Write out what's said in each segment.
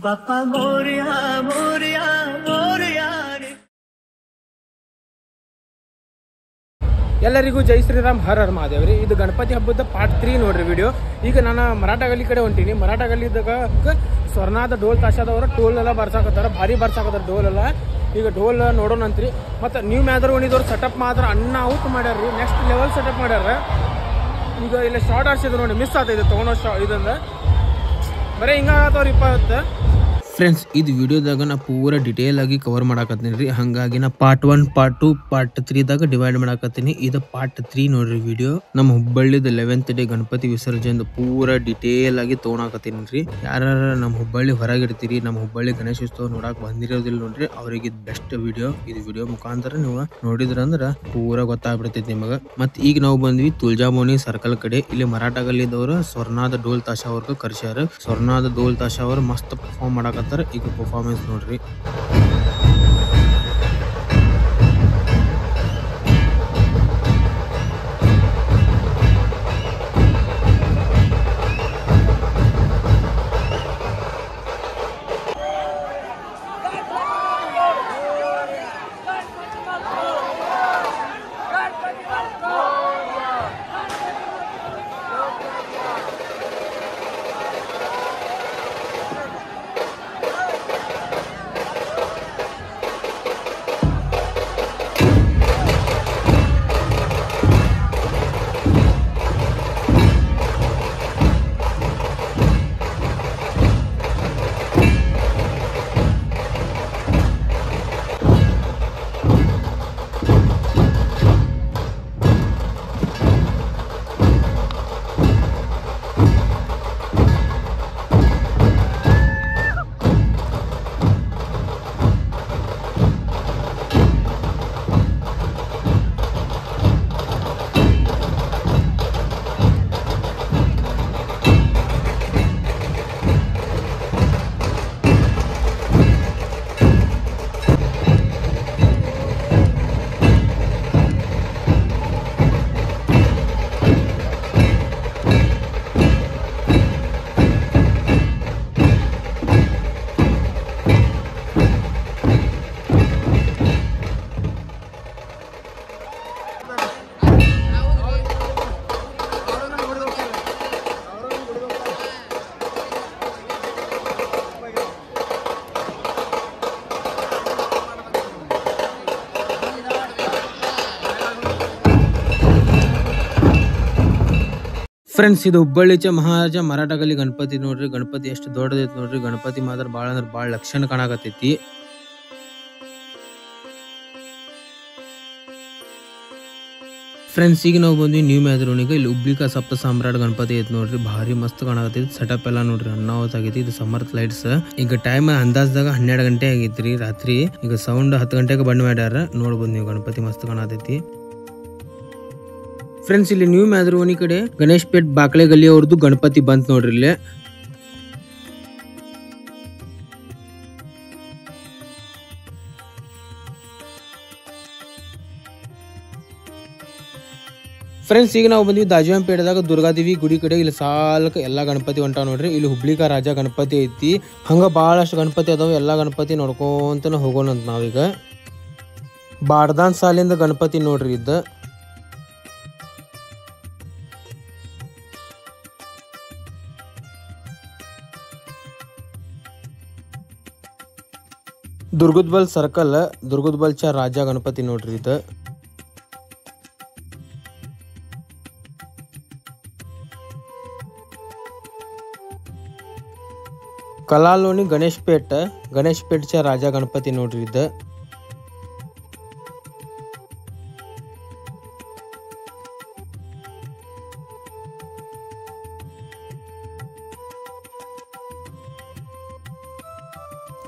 बापा मोरया मोरया मोरया ಎಲ್ಲರಿಗೂ ಜೈ ಶ್ರೀರಾಮ್ ಹರ ಹರ ಮಹಾದೇವ್ ರೀ. ಇದು ಗಣಪತಿ ಹಬ್ಬದ ಪಾರ್ಟ್ 3 ನೋಡ್ರಿ ವಿಡಿಯೋ. ಈಗ ನಾನು ಮರಾಠ ಗಲ್ಲಿ ಕಡೆ ಹೊಂಟೀನಿ. ಮರಾಠ ಗಲ್ಲಿದಾಗ ಸ್ವರ್ಣಾದ ಡೋಲ್ ತಾಶಾದವ್ರ ಟೋಲ್ ಎಲ್ಲ ಬರ್ಸಾಕತ್ತಾರ, ಭಾರಿ ಬರ್ಸಾಕತ್ತಾರ ಡೋಲ್ ಎಲ್ಲ. ಈಗ ಡೋಲ್ ನೋಡೋಣಂತ್ರಿ. ಮತ್ತು ನ್ಯೂ ಮ್ಯಾದರ್ವಣಿದವ್ರು ಸೆಟಪ್ ಮಾತ್ರ ಅನ್ನ ಔಟ್ ಮಾಡ್ಯಾರ್ರಿ, ನೆಕ್ಸ್ಟ್ ಲೆವೆಲ್ ಸೆಟಪ್ ಮಾಡ್ಯಾರ. ಈಗ ಇಲ್ಲಿ ಶಾರ್ಟ್ ಆಡ್ಸಿದ್ರು ನೋಡಿ, ಮಿಸ್ ಆಗ್ತೈತೆ ತೊಗೊಂಡೋ ಇದಂದ್ರೆ ಬರೀ ಹಿಂಗಾಗತ್ತವ್ರಿ 20. ಫ್ರೆಂಡ್ಸ್, ಇದು ವಿಡಿಯೋದಾಗ ನಾ ಪೂರ ಡಿಟೇಲ್ ಆಗಿ ಕವರ್ ಮಾಡಾಕತ್ತೀನಿ ರೀ. ಹಾಗಾಗಿ ನಾ ಪಾರ್ಟ್ 1, ಪಾರ್ಟ್ 2, ಪಾರ್ಟ್ 3 ದಾಗ ಡಿವೈಡ್ ಮಾಡಾಕತ್ತೀನಿ. ಇದು ಪಾರ್ಟ್ 3 ನೋಡ್ರಿ ವಿಡಿಯೋ. ನಮ್ಮ ಹುಬ್ಬಳ್ಳಿದ 11th ಡೇ ಗಣಪತಿ ವಿಸರ್ಜನೆ ಪೂರ ಡಿಟೇಲ್ ಆಗಿ ತೊಗೊಳಕತ್ತೀನಿ ರೀ. ಯಾರ ನಮ್ಮ ಹುಬ್ಬಳ್ಳಿ ಹೊರಗಿರ್ತೀರಿ, ನಮ್ಮ ಹುಬ್ಬಳ್ಳಿ ಗಣೇಶ ಉತ್ಸವ ನೋಡಕ್ ಬಂದಿರೋದಿಲ್ಲ ನೋಡ್ರಿ, ಅವ್ರಿಗೆ ಬೆಸ್ಟ್ ವಿಡಿಯೋ. ಇದು ವಿಡಿಯೋ ಮುಖಾಂತರ ನೀವು ನೋಡಿದ್ರಂದ್ರ ಪೂರ ಗೊತ್ತಾಗ್ಬಿಡ್ತೈತಿ ನಿಮಗ. ಮತ್ ಈಗ ನಾವು ಬಂದ್ವಿ ತುಳಜಾಮೋನಿ ಸರ್ಕಲ್ ಕಡೆ. ಇಲ್ಲಿ ಮರಾಠ ಗಲ್ಲಿದವ್ರು ಸ್ವರ್ಣಾದ ಡೋಲ್ ತಾಶಾ ಅವ್ರಿಗೆ ಕರ್ಸ್ಯಾರ. ಸ್ವರ್ಣಾದ ಡೋಲ್ ತಾಶಾ ಅವ್ರು ಮಸ್ತ್ ಪರ್ಫಾರ್ಮ್ ಮಾಡಾಕತ್ತಾರ. ಈಗ ಪರ್ಫಾರ್ಮೆನ್ಸ್ ನೋಡ್ರಿ. ಫ್ರೆಂಡ್ಸ್, ಇದು ಹುಬ್ಬಳ್ಳಿ ಮಹಾರಾಜ ಮರಾಠ ಗಲ್ಲಿ ಗಣಪತಿ ನೋಡ್ರಿ. ಗಣಪತಿ ಎಷ್ಟು ದೊಡ್ಡದೈತಿ ನೋಡ್ರಿ. ಗಣಪತಿ ಮಾತ್ರ ಬಾಳ ಅಂದ್ರೆ ಬಾಳ ಲಕ್ಷಣ ಕಾಣಕತ್ತೈತಿ. ಫ್ರೆಂಡ್ಸ್, ಈಗ ನಾವು ಬಂದ್ವಿ ನ್ಯೂ ಮ್ಯಾದರೋಣಿಗೆ. ಇಲ್ಲಿ ಹುಬ್ಳಿಕಾ ಸಪ್ತ ಸಾಮ್ರಾಟ್ ಗಣಪತಿ ಐತಿ ನೋಡ್ರಿ. ಭಾರಿ ಮಸ್ತ್ ಕಾಣಕತ್ತೈತಿ. ಸೆಟಪ್ ಎಲ್ಲ ನೋಡ್ರಿ ಅನ್ನಾವತ್ ಆಗೈತಿ. ಇದು ಸಮರ್ಥ ಲೈಟ್ಸ್. ಈಗ ಟೈಮ್ ಅಂದಾಜ್ದಾಗ 12 ಗಂಟೆ ಆಗೈತ್ರಿ ರಾತ್ರಿ. ಈಗ ಸೌಂಡ್ 10 ಗಂಟೆಗೆ ಬಂದ್ ಮಾಡ್ಯಾರ. ನೋಡ್ಬೋದು ನೀವು, ಗಣಪತಿ ಮಸ್ತ್ ಕಾಣತೈತಿ. ಫ್ರೆಂಡ್ಸ್, ಇಲ್ಲಿ ನ್ಯೂ ಮ್ಯಾದರೋಣಿ ಕಡೆ ಗಣೇಶ್ ಪೇಟ್ ಬಾಕ್ಲೆ ಗಲ್ಲಿ ಅವ್ರದ್ದು ಗಣಪತಿ ಬಂತ್ ನೋಡ್ರಿ. ಇಲ್ಲಿ ಫ್ರೆಂಡ್ಸ್, ಈಗ ನಾವು ಬಂದ್ವಿ ದಾಜಿವಾಂಪೇಟೆದಾಗ ದುರ್ಗಾದೇವಿ ಗುಡಿ ಕಡೆ. ಇಲ್ಲಿ ಸಾಲಕ ಎಲ್ಲಾ ಗಣಪತಿ ಹೊಂಟಾವ ನೋಡ್ರಿ. ಇಲ್ಲಿ ಹುಬ್ಳಿಕಾ ರಾಜ ಗಣಪತಿ ಐತಿ. ಹಂಗ ಬಹಳಷ್ಟು ಗಣಪತಿ ಅದಾವ. ಎಲ್ಲಾ ಗಣಪತಿ ನೋಡ್ಕೊಂತ ಹೋಗೋಣಂತ ನಾವೀಗ. ಬಾಡ್ದಾನ್ ಸಾಲಿಂದ ಗಣಪತಿ ನೋಡ್ರಿ ಇದ್ದ. ದುರ್ಗದ್ಬಲ್ ಸರ್ಕಲ್, ದುರ್ಗದ್ಬಲ್ ಚ ರಾಜ ಗಣಪತಿ ನೋಡ್ರಿ ಇದು. ಕಲಾಲೋನಿ ಗಣೇಶ್ ಪೇಟ್ ಚ ರಾಜ ಗಣಪತಿ ನೋಡ್ರಿ ಇದು.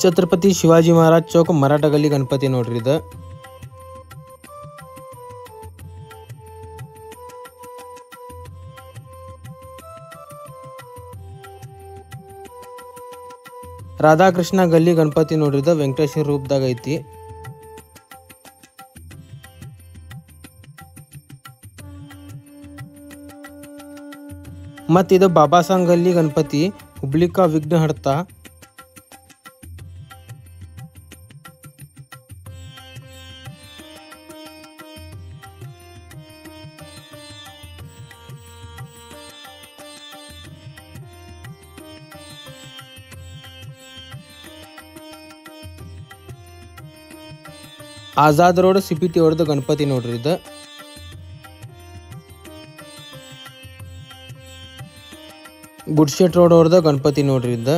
ಛತ್ರಪತಿ ಶಿವಾಜಿ ಮಹಾರಾಜ್ ಚೌಕ್ ಮರಾಠ ಗಲ್ಲಿ ಗಣಪತಿ ನೋಡ್ರಿ ಇದು. ರಾಧಾಕೃಷ್ಣ ಗಲ್ಲಿ ಗಣಪತಿ ನೋಡ್ರಿ ಇದು. ವೆಂಕಟೇಶ್ವರ ರೂಪದಾಗ ಐತಿ. ಮತ್ತು ಇದು ಬಾಬಾ ಸಾಂಗ್ ಗಲ್ಲಿ ಗಣಪತಿ ಹುಬ್ಳಿಕಾ ವಿಘ್ನಹರ್ತ. ಆಜಾದ್ ರೋಡ್ ಸಿಪಿಟಿ ಅವ್ರದ್ದು ಗಣಪತಿ ನೋಡ್ರಿ ಇದು. ಗುಡ್ಶೆಟ್ ರೋಡ್ ಅವ್ರದ ಗಣಪತಿ ನೋಡ್ರಿ ಇದು.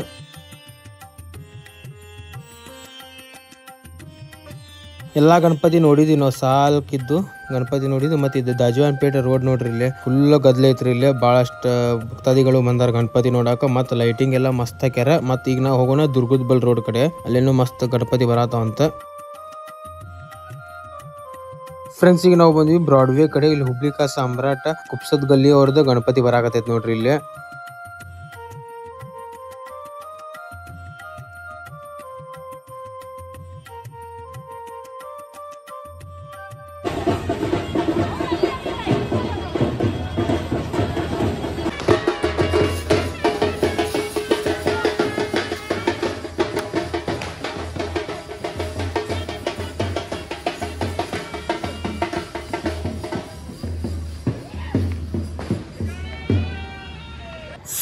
ಎಲ್ಲಾ ಗಣಪತಿ ನೋಡಿದ್ವಿ ನಾವು, ಸಾಲ್ಕಿದ್ದು ಗಣಪತಿ ನೋಡಿದ್ವಿ. ಮತ್ತೆ ಇದು ದಾಜವಾನ್ಪೇಟೆ ರೋಡ್ ನೋಡ್ರಿ, ಇಲ್ಲಿ ಫುಲ್ ಗದ್ಲ ಐತ್ರಿ. ಇಲ್ಲಿ ಬಹಳಷ್ಟು ಭಕ್ತಾದಿಗಳು ಬಂದಾರ ಗಣಪತಿ ನೋಡಾಕ. ಮತ್ ಲೈಟಿಂಗ್ ಎಲ್ಲ ಮಸ್ತ್ ಹಾಕ್ಯಾರ. ಮತ್ ಈಗ ನಾವು ಹೋಗೋಣ ದುರ್ಗದ ಬಲ್ ರೋಡ್ ಕಡೆ, ಅಲ್ಲೇನು ಮಸ್ತ್ ಗಣಪತಿ ಬರತಾವಂತ. ಫ್ರೆಂಡ್ಸ್ ಈಗ ನಾವು ಬಂದ್ವಿ ಬ್ರಾಡ್ವೇ ಕಡೆ. ಇಲ್ಲಿ ಹುಬ್ಳಿ ಕಾ ಸಾಮ್ರಾಟ್ ಕುಪ್ಸದ್ ಗಲ್ಲಿ ಅವ್ರದ್ದು ಗಣಪತಿ ಬರಾಕತೈತಿ ನೋಡ್ರಿ ಇಲ್ಲಿ.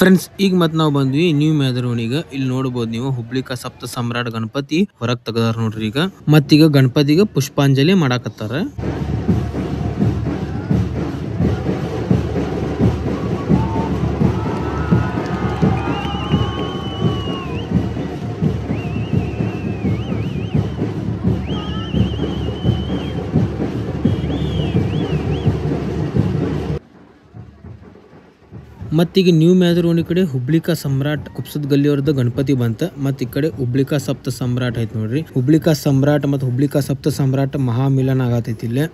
ಫ್ರೆಂಡ್ಸ್ ಈಗ ಮತ್ ನಾವು ಬಂದ್ವಿ ನ್ಯೂ ಮೆಹದರೋಣಿಗ. ಇಲ್ಲಿ ನೋಡಬಹುದು ನೀವು ಹುಬ್ಳಿ ಕಾ ಸಪ್ತ ಸಮ್ರಾಟ್ ಗಣಪತಿ ಹೊರಗ್ ತೆಗದಾರ ನೋಡ್ರಿ ಈಗ. ಮತ್ತೀಗ ಗಣಪತಿಗೆ ಪುಷ್ಪಾಂಜಲಿ ಮಾಡಾಕತ್ತಾರ. ಮತ್ತೀಗ ನ್ಯೂ ಮೆಹದರೋಣಿ ಕಡೆ ಹುಬ್ಳಿ ಕಾ ಸಮ್ರಾಟ್ ಕುಪ್ಸದ್ ಗಲ್ಲಿ ಅವ್ರದ್ದು ಗಣಪತಿ ಬಂತ. ಮತ್ ಈ ಕಡೆ ಹುಬ್ಳಿ ಕಾ ಸಪ್ತ ಸಮ್ರಾಟ್ ಐತ್ ನೋಡ್ರಿ. ಹುಬ್ಳಿ ಕಾ ಸಮ್ರಾಟ್ ಮತ್ತು ಹುಬ್ಳಿ ಕಾ ಸಪ್ತ ಸಮ್ರಾಟ್ ಮಹಾಮಿಲನ ಆಗತೈತಿ ಇಲ್ಲೇ.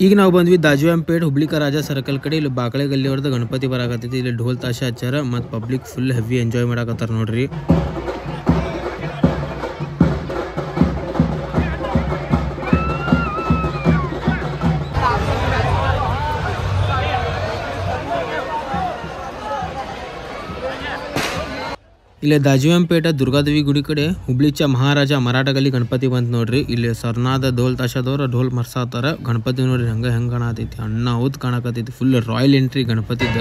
ಈಗ ನಾವು ಬಂದ್ವಿ ದಾಜವಾನ್ಪೇಟ್ ಹುಬ್ಳಿ ಕಾ ರಾಜಾ ಸರ್ಕಲ್ ಕಡೆ. ಇಲ್ಲಿ ಬಾಕಳೆ ಗಲ್ಲಿ ಅವ್ರದ್ದು ಗಣಪತಿ ಬರಾಕತೈತಿ. ಇಲ್ಲಿ ಢೋಲ್ ತಾಶ ಹಚ್ಚಾರ ಮತ್ತು ಪಬ್ಲಿಕ್ ಫುಲ್ ಹೆವಿ ಎಂಜಾಯ್ ಮಾಡಾಕತ್ತಾರ ನೋಡ್ರಿ. ಇಲ್ಲಿ ದಾಜವಾನ್ಪೇಟೆ ದುರ್ಗಾದೇವಿ ಗುಡಿ ಕಡೆ ಹುಬ್ಳಿಚ ಮಹಾರಾಜ ಮರಾಠ ಗಲ್ಲಿ ಗಣಪತಿ ಬಂತ ನೋಡ್ರಿ. ಇಲ್ಲಿ ಸರ್ನಾದ ಢೋಲ್ ತಾಶದವ್ರ ಢೋಲ್ ಮರ್ಸಾತಾರ. ಗಣಪತಿ ನೋಡ್ರಿ ಹೆಂಗ್ ಕಾಣತೈತಿ, ಅಣ್ಣ ಔತ್ ಕಾಣಕತೈತಿ. ಫುಲ್ ರಾಯಲ್ ಎಂಟ್ರಿ ಗಣಪತಿದ.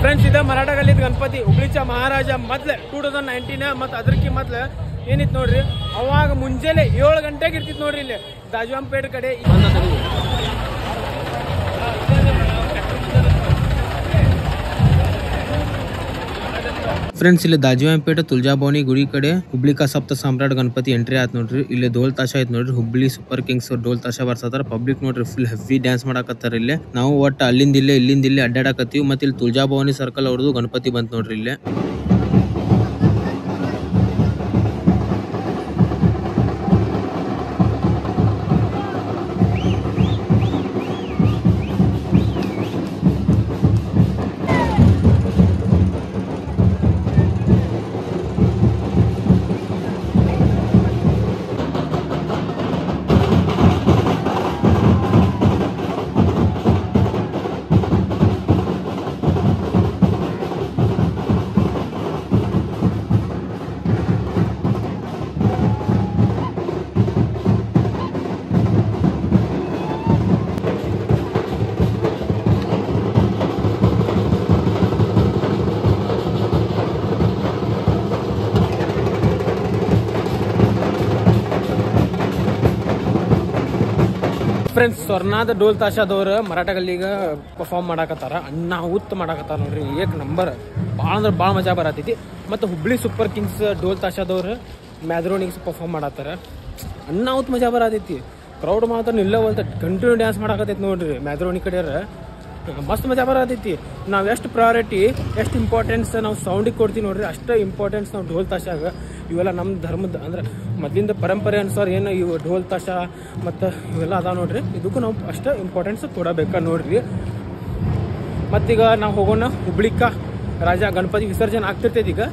ಫ್ರೆಂಡ್ಸ್ ಇದ ಮರಾಠ ಗಲ್ಲಿದ ಗಣಪತಿ ಹುಬ್ಳಿಚ ಮಹಾರಾಜ ಮೊದ್ಲೆ 2019 ಮತ್ತು ಅದಕ್ಕೆ ಮೊದ್ಲು ಏನಿತ್ತು ನೋಡ್ರಿ, ಅವಾಗ ಮುಂಜಾನೆ 7 ಗಂಟೆಗೆ ಇರ್ತಿತ್ತು ನೋಡ್ರಿ ಇಲ್ಲಿ ದಾಜವಾನ್ಪೇಟೆ ಕಡೆ. ಫ್ರೆಂಡ್ಸ್ ಇಲ್ಲಿ ದಾಜವಾನ್ಪೇಟೆ ತುಳಜಾಭವಾನಿ ಗುಡಿ ಕಡೆ ಹುಬ್ಳಿ ಕಾ ಸಪ್ತ ಸಾಮ್ರಾಟ್ ಗಣಪತಿ ಎಂಟ್ರಿ ಆಯ್ತು ನೋಡ್ರಿ. ಇಲ್ಲಿ ಢೋಲ್ ತಾಶ ಐತ್ ನೋಡ್ರಿ. ಹುಬ್ಳಿ ಸೂಪರ್ ಕಿಂಗ್ಸ್ ಢೋಲ್ ತಾಶ ಬರ್ಸತಾರ. ಪಬ್ಲಿಕ್ ನೋಡ್ರಿ ಫುಲ್ ಹೆವಿ ಡ್ಯಾನ್ಸ್ ಮಾಡಾಕತ್ತಾರ. ಇಲ್ಲಿ ನಾವು ಒಟ್ಟು ಅಲ್ಲಿಂದ ಇಲ್ಲಿಂದ ಅಡ್ಡಾಡಕತ್ತೀವಿ. ಮತ್ತೆ ಇಲ್ಲಿ ತುಳಜಾಭವಾನಿ ಸರ್ಕಲ್ ಅವ್ರದ್ದು ಗಣಪತಿ ಬಂತ್ ನೋಡ್ರಿ ಇಲ್ಲಿ. ಫ್ರೆಂಡ್ಸ್, ಸ್ವರ್ಣಾದ ಡೋಲ್ ತಾಶಾದವ್ರು ಮರಾಠ ಗಲ್ಲಿಗ ಪರ್ಫಾರ್ಮ್ ಮಾಡಾಕತ್ತಾರ. ಉತ್ತ ಮಾಡಾಕತ್ತಾರ ನೋಡ್ರಿ, ಏಕ್ ನಂಬರ್. ಭಾಳ ಅಂದ್ರೆ ಭಾಳ ಮಜಾ ಬರತೈತಿ. ಮತ್ತು ಹುಬ್ಳಿ ಸೂಪರ್ ಕಿಂಗ್ಸ್ ಡೋಲ್ ತಾಶಾದವ್ರು ಮ್ಯಾದ್ರೋನಿಗ್ಸ್ ಪರ್ಫಾರ್ಮ್ ಮಾಡತ್ತಾರ. ಉತ್ತ ಮಜಾ ಬರತೈತಿ. ಕ್ರೌಡ್ ಮಾತ್ರ ನಿಲ್ಲವಲ್ತ ಕಂಟಿನ್ಯೂ ಡ್ಯಾನ್ಸ್ ಮಾಡಾಕತ್ತೈತಿ ನೋಡ್ರಿ. ಮ್ಯಾದ್ರೋನಿ ಕಡೆಯವ್ರ ಮಸ್ತ್ ಮಜಾ ಬರತೈತಿ. ನಾವು ಎಷ್ಟು ಪ್ರಯಾರಿಟಿ, ಎಷ್ಟು ಇಂಪಾರ್ಟೆನ್ಸ್ ನಾವು ಸೌಂಡಿಗೆ ಕೊಡ್ತೀವಿ ನೋಡ್ರಿ, ಅಷ್ಟೇ ಇಂಪಾರ್ಟೆನ್ಸ್ ನಾವು ಢೋಲ್ ತಾಶಾಗ. ಇವೆಲ್ಲ ನಮ್ಮ ಧರ್ಮದ ಅಂದ್ರೆ ಮೊದಲಿಂದ ಪರಂಪರೆ ಅನುಸಾರ ಏನು ಇವು ಢೋಲ್ ತಾಶಾ ಮತ್ತು ಇವೆಲ್ಲ ಅದಾವ ನೋಡ್ರಿ. ಇದಕ್ಕೂ ನಾವು ಅಷ್ಟೇ ಇಂಪಾರ್ಟೆನ್ಸ್ ಕೊಡಬೇಕಾ ನೋಡ್ರಿ. ಮತ್ತೀಗ ನಾವು ಹೋಗೋಣ ಹುಬ್ಳಿಕ ರಾಜ ಗಣಪತಿ ವಿಸರ್ಜನೆ ಆಗ್ತಿರ್ತೈತಿ. ಈಗ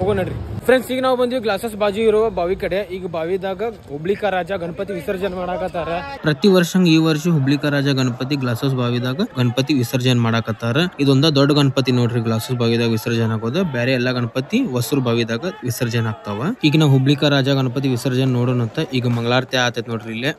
ಹೋಗೋಣ ನಡ್ರಿ ಫ್ರೆಂಡ್ಸ್. ಈಗ ನಾವು ಬಂದಿವಿ ಗ್ಲಾಸಸ್ ಬಾಜು ಇರೋ ಬಾವಿ ಕಡೆ. ಈಗ ಬಾವಿದಾಗ ಹುಬ್ಳಿಕ ರಾಜ ಗಣಪತಿ ವಿಸರ್ಜನೆ ಮಾಡಾಕತ್ತಾರ. ಪ್ರತಿ ವರ್ಷ ಈ ವರ್ಷ ಹುಬ್ಳಿಕ ರಾಜ ಗಣಪತಿ ಗ್ಲಾಸಸ್ ಬಾವಿದಾಗ ಗಣಪತಿ ವಿಸರ್ಜನೆ ಮಾಡಾಕತ್ತಾರ. ಇದೊಂದ ದೊಡ್ಡ ಗಣಪತಿ ನೋಡ್ರಿ, ಗ್ಲಾಸಸ್ ಬಾವಿದಾಗ ವಿಸರ್ಜನೆ ಆಗೋದು. ಬೇರೆ ಎಲ್ಲಾ ಗಣಪತಿ ಹೊಸೂರು ಬಾವಿದಾಗ ವಿಸರ್ಜನೆ ಆಗ್ತಾವ. ಈಗ ನಾವು ಹುಬ್ಳಿಕ ರಾಜ ಗಣಪತಿ ವಿಸರ್ಜನೆ ನೋಡೋಣ ಅಂತ. ಈಗ ಮಂಗಳಾರತಿ ಆತೈತಿ ನೋಡ್ರಿ ಇಲ್ಲೇ.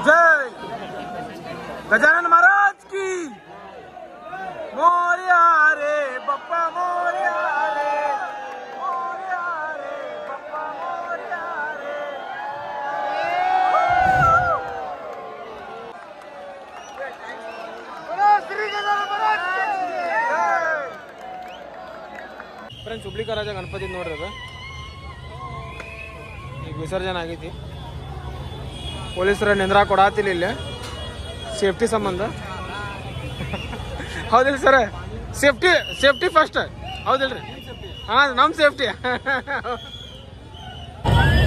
जय गजानन महाराज की मोरिया रे बप्पा मोरिया रे बप्पा मोरिया रे. ಫ್ರೆಂಡ್ಸ್, ಹುಬ್ಳಿಕ ರಾಜ ಗಣಪತಿ ನೋಡ್ರಿ, ಅದು ಈಗ ವಿಸರ್ಜನೆ ಆಗೈತಿ. ಪೊಲೀಸರ ನಿಂದ್ರ ಕೊಡಾತಿಲ್ಲ ಇಲ್ಲಿ ಸೇಫ್ಟಿ ಸಂಬಂಧ. ಹೌದಿಲ್ಲ ಸರ್? Safety first ಹೌದಿಲ್ರಿ? ಹಾ, ನಮ್ ಸೇಫ್ಟಿ.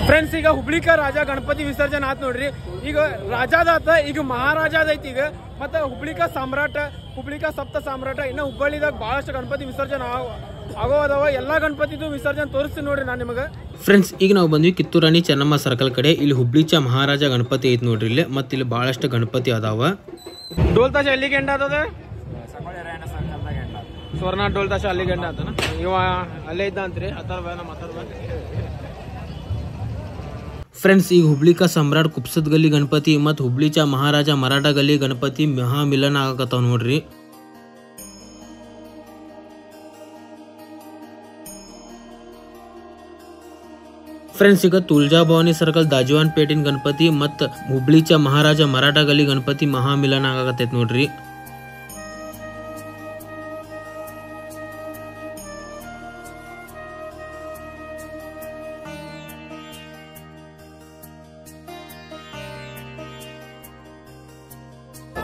ಫ್ರೆಂಡ್ಸ್, ಈಗ ಹುಬ್ಳಿಕ ರಾಜ ಗಣಪತಿ ವಿಸರ್ಜನೆ ಆತ್ ನೋಡ್ರಿ. ಈಗ ರಾಜಾದಾತ, ಈಗ ಮಹಾರಾಜಾದ ಐತಿ. ಈಗ ಮತ್ತೆ ಹುಬ್ಳಿಕ ಸಾಮ್ರಾಟ, ಹುಬ್ಳಿಕ ಸಪ್ತ ಸಾಮ್ರಾಟ, ಇನ್ನು ಹುಬ್ಬಳ್ಳಿದಾಗ ಬಹಳಷ್ಟು ಗಣಪತಿ ವಿಸರ್ಜನೆ ಆಗೋದವ. ಎಲ್ಲಾ ಗಣಪತಿದು ವಿಸರ್ಜನೆ ತೋರಿಸ್ತೀನಿ ನೋಡ್ರಿ ನಾನು ನಿಮಗೆ. ಫ್ರೆಂಡ್ಸ್, ಈಗ ನಾವು ಬಂದ್ವಿ ಕಿತ್ತೂರಾಣಿ ಚೆನ್ನಮ್ಮ ಸರ್ಕಲ್ ಕಡೆ. ಇಲ್ಲಿ ಹುಬ್ಳಿಚ ಮಹಾರಾಜ ಗಣಪತಿ ಐತಿ ನೋಡ್ರಿ ಇಲ್ಲಿ. ಮತ್ತೆ ಇಲ್ಲಿ ಬಹಳಷ್ಟು ಗಣಪತಿ ಅದಾವ. ಡೋಲ್ ತಾಶ ಎಲ್ಲಿಗೆ ಎಂಡ ಆತದ? ಸ್ವರ್ಣ ಡೋಲ್ ತಾಶ ಅಲ್ಲಿಗೆ ಎಂಡ ಆತನ. ಇವ ಅಲ್ಲೇ ಇದ್ದ ಅಂತ್ರಿ. ಫ್ರೆಂಡ್ಸ್, ಈಗ ಹುಬ್ಳಿಕ ಸಮ್ರಾಟ್ ಕುಪ್ಸದ್ ಗಲ್ಲಿ ಗಣಪತಿ ಮತ್ತು ಹುಬ್ಳಿಚ ಮಹಾರಾಜ ಮರಾಠ ಗಲ್ಲಿ ಗಣಪತಿ ಮಹಾ ಮಿಲನ ಆಗಕತ್ತಾವ ನೋಡ್ರಿ. ಫ್ರೆಂಡ್ಸ್, ಈಗ ತುಳಜಾ ಭವಾನಿ ಸರ್ಕಲ್ ದಾಜವಾನ್ ಪೇಟಿನ ಗಣಪತಿ ಮತ್ತು ಹುಬ್ಳಿಚ ಮಹಾರಾಜ ಮರಾಠ ಗಲ್ಲಿ ಗಣಪತಿ ಮಹಾ ಮಿಲನ ಆಗಕತ್ತೈತಿ ನೋಡ್ರಿ.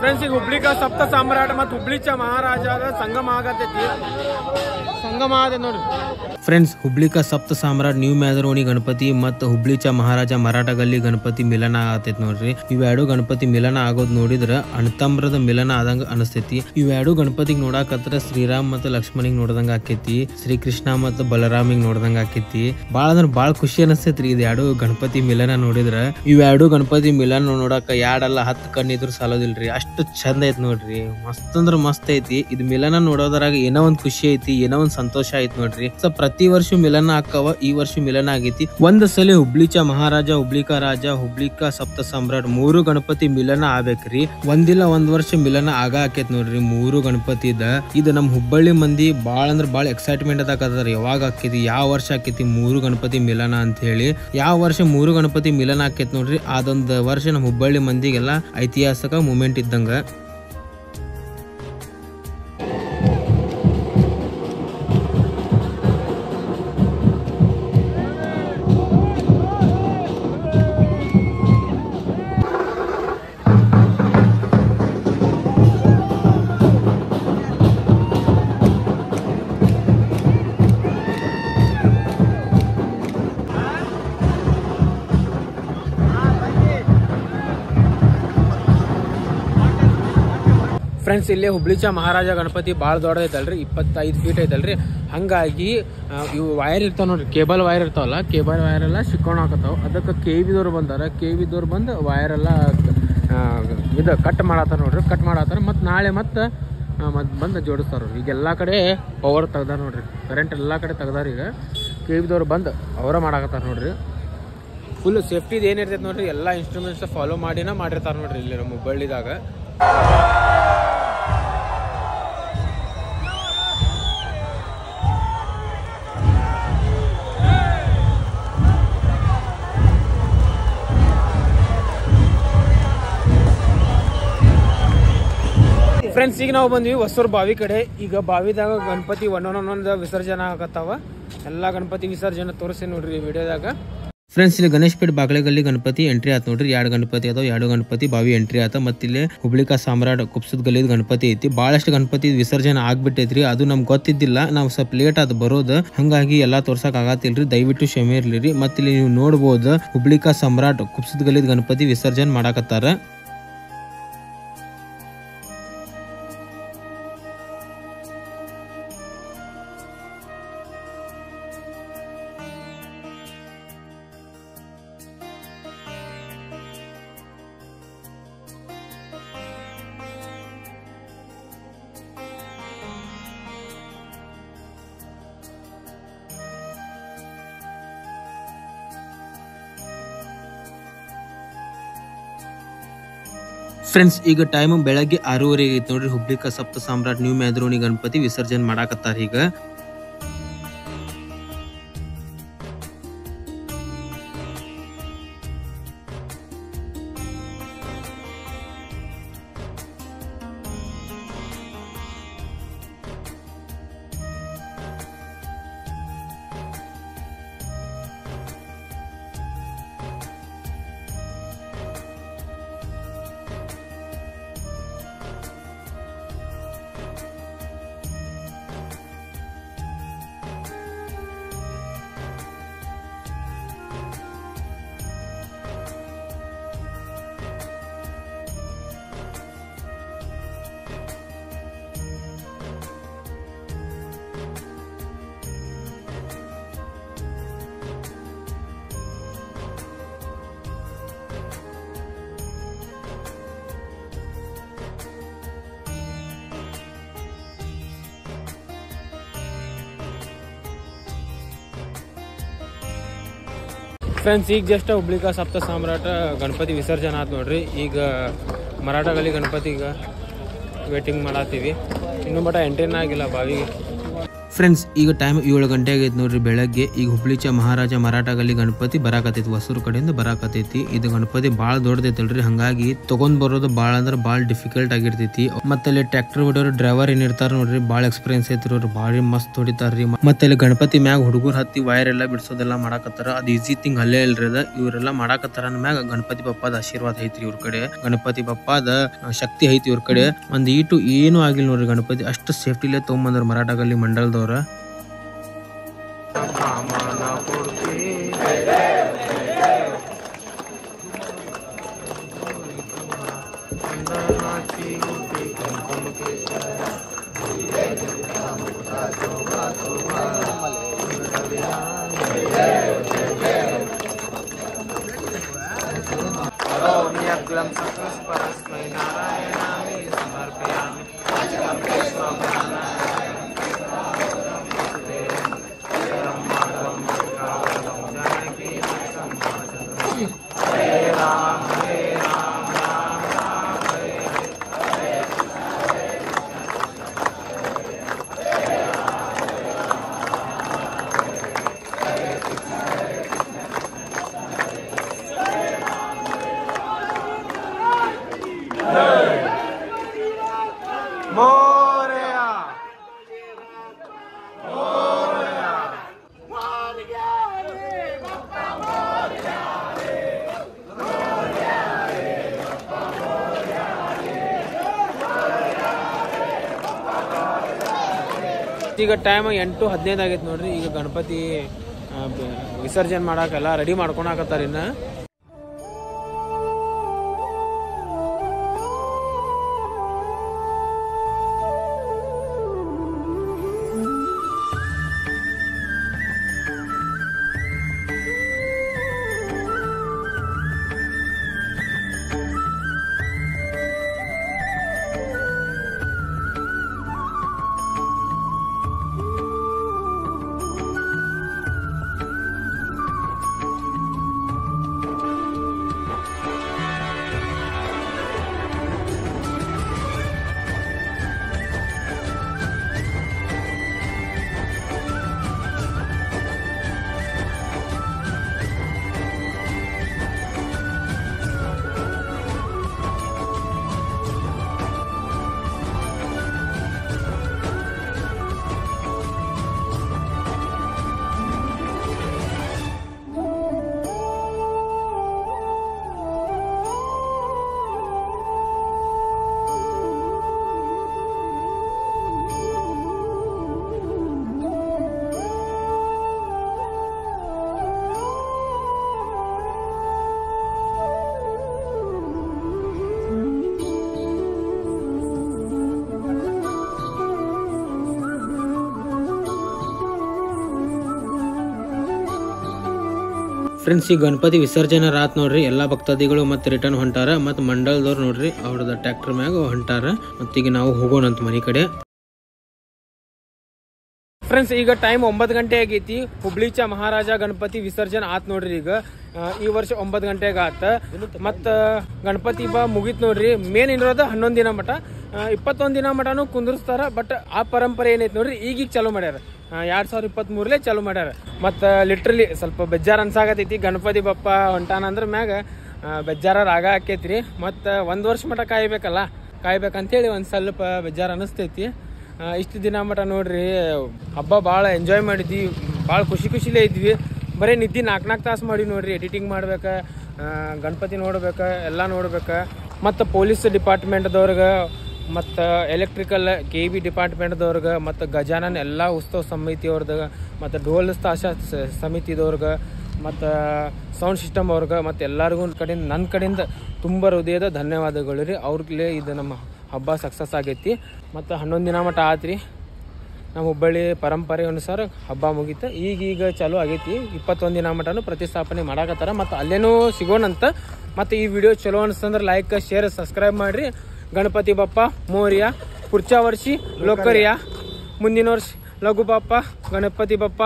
ಫ್ರೆಂಡ್ಸ್, ಈಗ ಹುಬ್ಳಿಕ ಸಪ್ತ ಸಾಮ್ರಾಟ ಮತ್ತು ಹುಬ್ಳಿಚ ಮಹಾರಾಜರ ಸಂಗಮ ಆಗತೈತಿ. ಸಂಗಮ ಆದ ನೋಡ್ರಿ. ಫ್ರೆಂಡ್ಸ್, ಹುಬ್ಳಿಕ ಸಪ್ತ ಸಾಮ್ರಾಟ್ ನ್ಯೂ ಮ್ಯಾದರೋನಿ ಗಣಪತಿ ಮತ್ತು ಹುಬ್ಳಿಚ ಮಹಾರಾಜ ಮರಾಠ ಗಲ್ಲಿ ಗಣಪತಿ ಮಿಲನ ಆಗತೈತಿ ನೋಡ್ರಿ. ಇವೆರಡು ಗಣಪತಿ ಮಿಲನ ಆಗೋದ್ ನೋಡಿದ್ರ ಅಣ್ತಂಬ್ರದ ಮಿಲನ ಆದಂಗ ಅನಸ್ತೈತಿ. ಇವೆರಡು ಗಣಪತಿಗ್ ನೋಡಾಕತ್ರ ಶ್ರೀರಾಮ್ ಮತ್ತು ಲಕ್ಷ್ಮಣಿಗ್ ನೋಡ್ದಂಗ ಆಕೈತಿ, ಶ್ರೀಕೃಷ್ಣ ಮತ್ತು ಬಲರಾಮಿಗ್ ನೋಡ್ದಂಗ ಆಕೈತಿ. ಬಾಳ ಅಂದ್ರ ಬಾಳ ಖುಷಿ ಅನಸ್ತೈತ್ರಿ ಇದು ಎರಡು ಗಣಪತಿ ಮಿಲನ ನೋಡಿದ್ರ. ಇವೆರಡು ಗಣಪತಿ ಮಿಲನ ನೋಡಾಕ 2 ಅಲ್ಲ 10 ಕಣ್ಣಿದ್ರು ಸಾಲೋದಿಲ್ರಿ, ಅಷ್ಟು ಚಂದ ಐತಿ ನೋಡ್ರಿ. ಮಸ್ತ್ ಅಂದ್ರ ಮಸ್ತ್ ಐತಿ ಇದು ಮಿಲನ ನೋಡೋದ್ರಾಗ. ಏನೋ ಒಂದ್ ಖುಷಿ ಐತಿ, ಏನೋ ಒಂದ್ ಸಂತೋಷ ಐತಿ ನೋಡ್ರಿ. ಸೊ ಪ್ರತಿ ವರ್ಷ ಮಿಲನ ಆಕ್ಕವ. ಈ ವರ್ಷ ಮಿಲನ ಆಗೈತಿ. ಒಂದ್ ಸಲ ಹುಬ್ಳಿಚ ಮಹಾರಾಜ, ಹುಬ್ಳಿಕಾ ರಾಜ, ಹುಬ್ಳಿಕಾ ಸಪ್ತ ಸಾಮ್ರಾಟ್ 3 ಗಣಪತಿ ಮಿಲನ ಆಗ್ಬೇಕ್ರಿ. ಒಂದಿಲ್ಲ ಒಂದ್ ವರ್ಷ ಮಿಲನ ಆಗ ಆಕೇತ್ ನೋಡ್ರಿ 3 ಗಣಪತಿದ. ಇದು ನಮ್ ಹುಬ್ಬಳ್ಳಿ ಮಂದಿ ಬಾಳ ಅಂದ್ರ ಬಾಳ ಎಕ್ಸೈಟ್ಮೆಂಟ್ ಅದಾಕತ್ತಾರ. ಯಾವಾಗ ಆಕೇತಿ, ಯಾವ ವರ್ಷ ಆಕೇತಿ 3 ಗಣಪತಿ ಮಿಲನ ಅಂತ ಹೇಳಿ. ಯಾವ ವರ್ಷ 3 ಗಣಪತಿ ಮಿಲನ ಆಕೇತ್ ನೋಡ್ರಿ, ಅದೊಂದ್ ವರ್ಷ ನಮ್ ಹುಬ್ಬಳ್ಳಿ ಮಂದಿಗೆಲ್ಲ ಐತಿಹಾಸಿಕ ಮೂಮೆಂಟ್ ಇದ್ದಂಗ. ಫ್ರೆಂಡ್ಸ್, ಇಲ್ಲೇ ಹುಬ್ಳಿಚ ಮಹಾರಾಜ ಗಣಪತಿ ಭಾಳ ದೊಡ್ಡದೈತಲ್ರಿ, 25 ಫೀಟ್ ಐತಲ್ರಿ. ಹಂಗಾಗಿ ಇವು ವೈರ್ ಇರ್ತಾವ ನೋಡ್ರಿ, ಕೇಬಲ್ ವೈರ್ ಇರ್ತಾವಲ್ಲ, ಕೇಬಲ್ ವೈರ್ ಎಲ್ಲ ಸಿಕ್ಕೊಂಡು ಹಾಕತ್ತಾವ. ಅದಕ್ಕೆ KV ಬಂದಾರ. KV ಬಂದು ವೈರ್ ಎಲ್ಲ ಇದು ಕಟ್ ಮಾಡತ್ತಾರ ನೋಡ್ರಿ. ಕಟ್ ಮಾಡತ್ತಾರ ಮತ್ತು ನಾಳೆ ಮತ್ತೆ ಬಂದು ಜೋಡಿಸ್ತಾರ. ಈಗ ಎಲ್ಲ ಕಡೆ ಪವರ್ ತೆಗ್ದಾರ ನೋಡ್ರಿ, ಕರೆಂಟ್ ಎಲ್ಲ ಕಡೆ ತೆಗ್ದಾರ. ಈಗ KV ಬಂದು ಅವರ ಮಾಡಾಕತ್ತಾರ ನೋಡ್ರಿ. ಫುಲ್ ಸೇಫ್ಟಿದು ಏನಿರ್ತೈತೆ ನೋಡ್ರಿ, ಎಲ್ಲ ಇನ್ಸ್ಟ್ರೂಮೆಂಟ್ಸ್ ಫಾಲೋ ಮಾಡಿರ್ತಾರೆ ನೋಡ್ರಿ ಇಲ್ಲಿ ನಮ್ಮ ಹುಬ್ಬಳ್ಳಿದಾಗ. ಫ್ರೆಂಡ್ಸ್, ಈಗ ನಾವು ಬಂದ್ವಿ ಹೊಸೂರು ಬಾವಿ ಕಡೆ. ಈಗ ಬಾವಿದಾಗ ಗಣಪತಿ ಒಂದೊಂದೊಂದು ವಿಸರ್ಜನೆ ಆಗತ್ತಾವ. ಎಲ್ಲ ಗಣಪತಿ ವಿಸರ್ಜನೆ ತೋರಿಸಿ ನೋಡ್ರಿ ಈ ವಿಡಿಯೋದಾಗ. ಫ್ರೆಂಡ್ಸ್, ಇಲ್ಲಿ ಗಣೇಶಪೇಟ್ ಬಾಗಲಗಲ್ಲಿ ಗಣಪತಿ ಎಂಟ್ರಿ ಆತ ನೋಡ್ರಿ. 2 ಗಣಪತಿ ಅದಾವ, 2 ಗಣಪತಿ ಬಾವಿ ಎಂಟ್ರಿ ಆತ. ಮತ್ತೆ ಇಲ್ಲಿ ಹುಬ್ಳಿಕಾ ಸಾಮ್ರಾಟ್ ಕುಪ್ಸದ ಗಲ್ಲಿದ ಗಣಪತಿ ಐತಿ. ಬಹಳಷ್ಟು ಗಣಪತಿ ವಿಸರ್ಜನೆ ಆಗ್ಬಿಟ್ಟೈತ್ರಿ. ಅದು ನಮ್ಗೆ ಗೊತ್ತಿದ್ದಿಲ್ಲ, ನಾವು ಸ್ವಲ್ಪ ಲೇಟ್ ಆದ ಬರೋದು, ಹಂಗಾಗಿ ಎಲ್ಲಾ ತೋರ್ಸಕ್ ಆಗತ್ತಿಲ್ರಿ. ದಯವಿಟ್ಟು ಕ್ಷಮೆ ಇರ್ಲಿರಿ. ಮತ್ತೆ ಇಲ್ಲಿ ನೀವು ನೋಡ್ಬೋದು ಹುಬ್ಳಿಕಾ ಸಾಮ್ರಾಟ್ ಕುಪ್ಸದ ಗಲ್ಲಿದ ಗಣಪತಿ ವಿಸರ್ಜನೆ ಮಾಡಾಕತ್ತಾರ. ಫ್ರೆಂಡ್ಸ್, ಈಗ ಟೈಮ್ ಬೆಳಗ್ಗೆ 6:30 ಐತಿ ನೋಡ್ರಿ. ಹುಬ್ಳಿಕಾ ಸಪ್ತ ಸಾಮ್ರಾಟ್ ನ್ಯೂ ಮ್ಯಾದ್ರೋನಿ ಗಣಪತಿ ವಿಸರ್ಜನೆ ಮಾಡಾಕತ್ತಾರ ಈಗ. ಫ್ರೆಂಡ್ಸ್, ಈಗ ಜಸ್ಟ್ ಹುಬ್ಳಿಕಾ ಸಪ್ತ ಸಾಮ್ರಾಟ ಗಣಪತಿ ವಿಸರ್ಜನೆ ಆಯ್ತು ನೋಡ್ರಿ. ಈಗ ಮರಾಠ ಗಲ್ಲಿ ಗಣಪತಿಗೆ ವೇಟಿಂಗ್ ಮಾಡತ್ತೀವಿ. ಇನ್ನೂ ಮಟ್ಟ ಎಂಟ್ರಿನ ಆಗಿಲ್ಲ ಬಾವಿಗೆ. ಫ್ರೆಂಡ್ಸ್, ಈಗ ಟೈಮ್ 7 ಗಂಟೆ ಆಗೈತೆ ನೋಡ್ರಿ ಬೆಳಗ್ಗೆ. ಈಗ ಹುಬ್ಳಿಚ ಮಹಾರಾಜ ಮರಾಠ ಗಲ್ಲಿ ಗಣಪತಿ ಬರಾಕತೈತಿ, ಹೊಸೂರು ಕಡೆಯಿಂದ ಬರಾಕತೈತಿ. ಇದು ಗಣಪತಿ ಭಾಳ ದೊಡ್ಡದೈತಲ್ರಿ, ಹಂಗಾಗಿ ತಗೊಂಡ್ ಬರೋದು ಭಾಳ ಅಂದ್ರೆ ಭಾಳ ಡಿಫಿಕಲ್ಟ್ ಆಗಿರ್ತೈತಿ. ಮತ್ತೆ ಅಲ್ಲಿ ಟ್ರ್ಯಾಕ್ಟರ್ ಹೊಡಿಯೋರು ಡ್ರೈವರ್ ಏನಿರ್ತಾರ ನೋಡ್ರಿ, ಭಾಳ ಎಕ್ಸ್ಪೀರಿಯನ್ಸ್ ಐತಿ ಅವ್ರು, ಭಾರಿ ಮಸ್ತ್ ಹೊಡಿತಾರ್ರಿ. ಮತ್ತೆ ಅಲ್ಲಿ ಗಣಪತಿ ಮ್ಯಾಗ ಹುಡುಗರು ಹತ್ತಿ ವೈರ್ ಎಲ್ಲ ಬಿಡ್ಸೋದೆಲ್ಲ ಮಾಡಾಕತ್ತಾರ. ಅದು ಈಸಿ ಥಿಂಗ್ ಅಲ್ಲೇ ಇಲ್ರಿ ಅದ. ಇವರೆಲ್ಲ ಮಾಡಾಕತ್ತಾರ ಮ್ಯಾಗ ಗಣಪತಿ ಬಪ್ಪದ ಆಶೀರ್ವಾದ ಐತ್ರಿ ಇವ್ರ ಕಡೆ. ಗಣಪತಿ ಬಪ್ಪದ ಶಕ್ತಿ ಐತಿ ಇವ್ರ ಕಡೆ. ಒಂದ್ ಈಟು ಏನು ಆಗಿಲ್ಲ ನೋಡ್ರಿ, ಗಣಪತಿ ಅಷ್ಟು ಸೇಫ್ಟಿಲೇ ತಗೊಂಬಂದ್ರ ಮರಾಠ ಗಲ್ಲಿ ಮಂಡಲದವ್ರ. ಈಗ ಟೈಮ್ 8:15 ಆಗೈತೆ ನೋಡ್ರಿ. ಈಗ ಗಣಪತಿ ವಿಸರ್ಜನೆ ಮಾಡಾಕೆಲ್ಲ ರೆಡಿ ಮಾಡ್ಕೊಳಕತ್ತಾರ. ಇನ್ನ ಫ್ರೆಂಡ್ಸ್, ಈ ಗಣಪತಿ ವಿಸರ್ಜನೆ ರಾತ್ ನೋಡ್ರಿ ಎಲ್ಲಾ ಭಕ್ತಾದಿಗಳು ಮತ್ತೆ ರಿಟರ್ನ್ ಹೊಂಟಾರ. ಮತ್ತು ಮಂಡಲದವ್ರು ನೋಡ್ರಿ ಅವ್ರದ ಟ್ರ್ಯಾಕ್ಟರ್ ಮ್ಯಾಗ ಹೊಂಟಾರ. ಮತ್ತೀಗ ನಾವು ಹೋಗೋಣಂತ ಮನೆ ಕಡೆ. ಫ್ರೆಂಡ್ಸ್, ಈಗ ಟೈಮ್ 9 ಗಂಟೆ ಆಗೈತಿ. ಹುಬ್ಳಿಚ ಮಹಾರಾಜ ಗಣಪತಿ ವಿಸರ್ಜನೆ ಆತ್ ನೋಡ್ರಿ. ಈಗ ಈ ವರ್ಷ 9 ಗಂಟೆಗೆ ಆತ. ಮತ್ತ ಗಣಪತಿ ಮುಗಿತ್ ನೋಡ್ರಿ. ಮೇನ್ ಇರೋದು 11 ದಿನ ಮಠ, 21 ದಿನ ಮಠನು ಕುಂದರ್ಸ್ತಾರ. ಬಟ್ ಆ ಪರಂಪರೆ ಏನೈತಿ ನೋಡ್ರಿ ಈಗ ಚಾಲೂ ಮಾಡ್ಯಾರ. 2023 ಚಾಲೂ ಮಾಡ್ಯಾರ. ಮತ್ತ ಲಿಟ್ರಲಿ ಸ್ವಲ್ಪ ಬೇಜಾರ್ ಅನ್ಸಾಕತೈತಿ. ಗಣಪತಿ ಬಪ್ಪ ಹೊಂಟಾನಂದ್ರ ಮ್ಯಾಗ ಬೇಜಾರ ರಾಗ ಆಕೈತ್ರಿ. ಮತ್ತ 1 ವರ್ಷ ಮಠ ಕಾಯ್ಬೇಕಂತೇಳಿ ಒಂದ್ ಸ್ವಲ್ಪ ಬೇಜಾರ್ ಅನಿಸ್ತೈತಿ. ಇಷ್ಟು ದಿನ ಮಠ ನೋಡ್ರಿ ಹಬ್ಬ ಭಾಳ ಎಂಜಾಯ್ ಮಾಡಿದ್ವಿ. ಭಾಳ ಖುಷಿಲೇ ಇದ್ವಿ. ಬರೀ ನಿದ್ದೆ 4 ತಾಸು ಮಾಡಿ ನೋಡ್ರಿ. ಎಡಿಟಿಂಗ್ ಮಾಡ್ಬೇಕ, ಗಣಪತಿ ನೋಡ್ಬೇಕ, ಎಲ್ಲ ನೋಡ್ಬೇಕ. ಮತ್ತು ಪೊಲೀಸ್ ಡಿಪಾರ್ಟ್ಮೆಂಟ್ದವ್ರಿಗೆ, ಮತ್ತು ಎಲೆಕ್ಟ್ರಿಕಲ್ KB ಡಿಪಾರ್ಟ್ಮೆಂಟ್ದವ್ರಿಗೆ, ಮತ್ತು ಗಜಾನನ್ ಎಲ್ಲ ಉತ್ಸವ ಸಮಿತಿಯವ್ರದ್ದು, ಮತ್ತು ಡೋಲ್ ತಾಶ ಸಮಿತಿದವ್ರಿಗೆ, ಮತ್ತು ಸೌಂಡ್ ಸಿಸ್ಟಮ್ ಅವ್ರಿಗೆ, ಮತ್ತು ಎಲ್ಲರಿಗೂ ಕಡೆಯಿಂದ ನನ್ನ ಕಡೆಯಿಂದ ತುಂಬ ಹೃದಯದ ಧನ್ಯವಾದಗಳು ರೀ. ಅವ್ರಿಗೆ ಇದು ನಮ್ಮ ಹಬ್ಬ ಸಕ್ಸಸ್ ಆಗೈತಿ. ಮತ್ತು 11 ದಿನ ಮಟ್ಟ ಆತ್ರಿ. ನಮ್ಮ ಹುಬ್ಬಳ್ಳಿ ಪರಂಪರೆ ಅನುಸಾರ ಹಬ್ಬ ಮುಗೀತು. ಈಗ ಚಾಲೂ ಆಗೈತಿ. 21 ದಿನ ಮಟನು ಪ್ರತಿಷ್ಠಾಪನೆ ಮಾಡಾಕತ್ತಾರ. ಮತ್ತು ಅಲ್ಲೇನೂ ಸಿಗೋಣಂತ. ಮತ್ತು ಈ ವಿಡಿಯೋ ಚಲೋ ಅನಿಸ್ತಂದ್ರೆ ಲೈಕ್, ಶೇರ್, ಸಬ್ಸ್ಕ್ರೈಬ್ ಮಾಡಿರಿ. ಗಣಪತಿ ಬಪ್ಪ ಮೋರ್ಯ. ಪುಡ್ಚಾ ವರ್ಷಿ ಲೋಕರ್ಯ. ಮುಂದಿನ ವರ್ಷ ಲಘು ಬಾಪ ಗಣಪತಿ ಬಪ್ಪ.